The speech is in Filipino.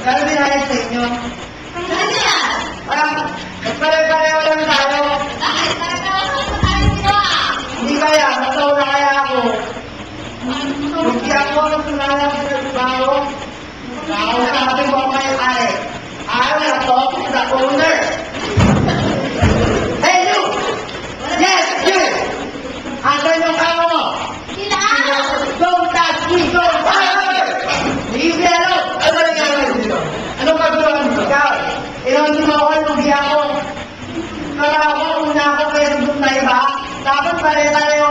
Kaya binayad sa inyo? Nagpare-pareho lang tayo. Hindi kaya, nataw na kaya ako. Hindi ako nagsunala sa trabaho. Nakausapin mo kayo ay. I will talk to the owner. Hey, you! Yes, you! Asan yung kama mo? Don't touch me! Don't touch me! Leave me alone! Ano ba nangyari dito? Anong kaguluhan mo? Ikaw, ilang mo lugi ako. Kala ko, una ako kaya doon na iba. Tapos pare-pareho